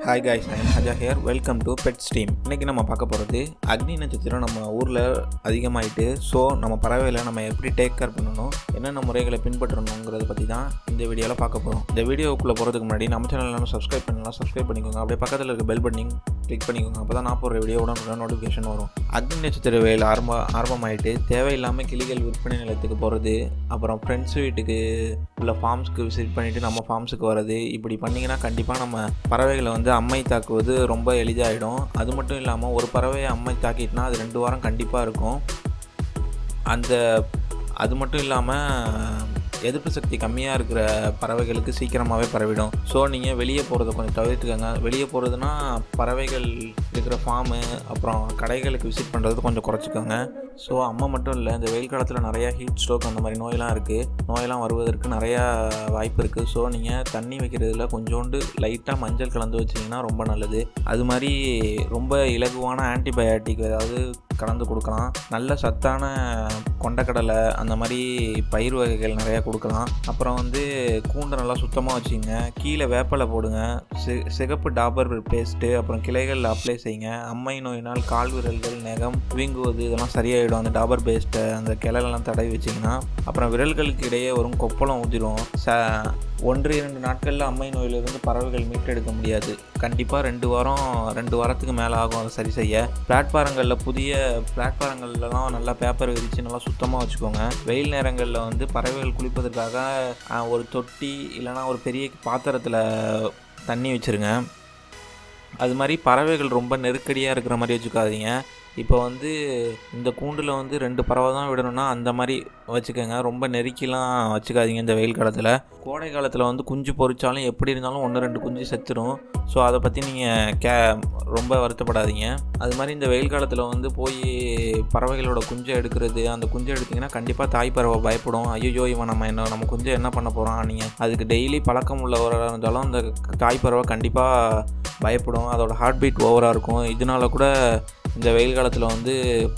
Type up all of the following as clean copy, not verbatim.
Hi guys, I am Haja here. Welcome to pet stream. இன்றைக்கி நம்ம பார்க்க போகிறது அக்னி நட்சத்திரம் நம்ம ஊரில் அதிகமாகிட்டு. ஸோ நம்ம பறவைகளை நம்ம எப்படி டேக் கேர் பண்ணணும், என்னென்ன முறைகளை பின்பற்றணுங்கிறத பற்றி தான் இந்த வீடியோவில் பார்க்க போகிறோம். இந்த வீடியோக்குள்ளே போகிறதுக்கு முன்னாடி நம்ம சேனலில் சப்ஸ்கிரைப் பண்ணலாம், சப்ஸ்கிரைப் பண்ணிக்கோங்க. அப்படியே பக்கத்தில் இருக்க பெல் பட்டனிங் கிளிக் பண்ணிக்கோங்க. அப்போ தான் நான் போடுற வீடியோ உடனுக்குடன் நோட்டிஃபிகேஷன் வரும். அக்னி நட்சத்திர வேல் ஆரம்பமாயிட்டு தேவையில்லாமல் கிளிகள் விற்பனை நிலையத்துக்கு போகிறது, அப்புறம் ஃப்ரெண்ட்ஸ் வீட்டுக்கு உள்ள ஃபார்ம்ஸ்க்கு விசிட் பண்ணிவிட்டு நம்ம ஃபார்ம்ஸுக்கு வர்றது, இப்படி பண்ணிங்கன்னா கண்டிப்பாக நம்ம பறவைகளை அம்மை தாக்குவது ரொம்ப எளிதாகிடும். அது மட்டும் இல்லாமல் ஒரு பறவையை அம்மை தாக்கிட்டுனா அது 2 வாரம் கண்டிப்பாக இருக்கும். அது மட்டும் இல்லாமல் எதிர்ப்பு சக்தி கம்மியாக இருக்கிற பறவைகளுக்கு சீக்கிரமாகவே பரவிடும். ஸோ நீங்கள் வெளியே போகிறத கொஞ்சம் தவிர்த்துக்கோங்க. வெளியே போகிறதுனா பறவைகள் இருக்கிற ஃபார்மு அப்புறம் கடைகளுக்கு விசிட் பண்ணுறது கொஞ்சம் குறைச்சிக்கோங்க. ஸோ அம்மா மட்டும் இல்லை, இந்த வெயில் காலத்தில் நிறையா ஹீட் ஸ்ட்ரோக் அந்த மாதிரி நோயெல்லாம் இருக்குது. நோயெல்லாம் வருவதற்கு நிறையா வாய்ப்பு இருக்குது. ஸோ நீங்கள் தண்ணி வைக்கிறதுல கொஞ்சோண்டு லைட்டாக மஞ்சள் கலந்து வச்சிங்கன்னா ரொம்ப நல்லது. அது மாதிரி ரொம்ப இலகுவான ஆன்டிபயாட்டிக் ஏதாவது கலந்து கொடுக்கலாம். நல்ல சத்தான கொண்டக்கடலை அந்த மாதிரி பயிர் வகைகள் நிறையா கொடுக்கலாம். அப்புறம் கூண்டை நல்லா சுத்தமாக வச்சுங்க. கீழே வேப்பலை போடுங்க. சிகப்பு டாபர் பேஸ்ட்டு அப்புறம் கிளைகளில் அப்ளை செய்யுங்க. அம்மை நோயினால் கால் விரல்கள், நகம் வீங்குவது இதெல்லாம் சரியாயிடும். அந்த டாபர் பேஸ்ட்டை அந்த கிளையெல்லாம் தடவி வச்சிங்கன்னா அப்புறம் விரல்களுக்கு இடையே வரும் கொப்பளம் ஊதிடும். 1-2 நாட்களில் அம்மை நோயிலிருந்து பறவைகள் மீட்டெடுக்க முடியாது. கண்டிப்பாக 2 வாரத்துக்கு மேலே ஆகும் அதை சரி செய்ய. புதிய பிளாட்ஃபாரங்கள்லாம் நல்லா பேப்பர் விரித்து நல்லா சுத்தமாக வச்சுக்கோங்க. வெயில் நேரங்களில் பறவைகள் குளிப்பதற்காக ஒரு தொட்டி இல்லைனா ஒரு பெரிய பாத்திரத்தில் தண்ணி வச்சுருங்க. அது மாதிரி பறவைகள் ரொம்ப நெருக்கடியாக இருக்கிற மாதிரி வச்சுக்காதீங்க. இப்போ இந்த கூண்டில் 2 பறவை தான் விடணும்னா அந்த மாதிரி வச்சுக்கோங்க. ரொம்ப நெருக்கிலாம் வச்சுக்காதீங்க. இந்த வெயில் காலத்தில், கோடை காலத்தில் குஞ்சு பொரிச்சாலும் எப்படி இருந்தாலும் 1-2 குஞ்சு செத்துடும். ஸோ அதை பற்றி நீங்கள் ரொம்ப வருத்தப்படாதீங்க. அது மாதிரி இந்த வெயில் காலத்தில் போய் பறவைகளோட குஞ்சை எடுக்கிறது, அந்த குஞ்சை எடுத்திங்கன்னா கண்டிப்பாக தாய் பறவை பயப்படும். ஐயோ இவன் நம்ம குஞ்சை என்ன பண்ண போகிறான். நீங்கள் அதுக்கு டெய்லி பழக்கம் உள்ளவராக இருந்தாலும் அந்த தாய் பறவை கண்டிப்பாக பயப்படும். அதோட ஹார்ட் பீட் ஓவராக இருக்கும். இதனால கூட இந்த வெயில் காலத்தில்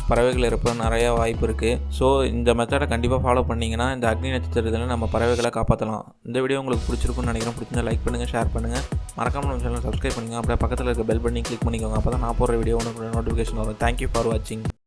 பறவைகள் இறப்ப நிறையா வாய்ப்பு இருக்குது. ஸோ இந்த மெத்தடை கண்டிப்பாக ஃபாலோ பண்ணிங்கன்னா இந்த அக்னி நட்சத்திரத்தில் நம்ம பறவைகளை காப்பாற்றலாம். இந்த வீடியோ உங்களுக்கு பிடிச்சிருக்குன்னு நினைக்கிறேன். பிடிச்சிருந்தா லைக் பண்ணுங்கள், ஷேர் பண்ணுங்கள், மறக்காமல் நம்ம சேனலை சப்ஸ்கிரைப் பண்ணுங்கள். அப்படியே பக்கத்தில் இருக்க பெல் பட்டனை கிளிக் பண்ணிக்கோங்க. அப்போ தான் நான் போடுற வீடியோ உங்களுக்கு நோட்டிஃபிகேஷன் வரும். தேங்க்யூ ஃபார் வாட்சிங்.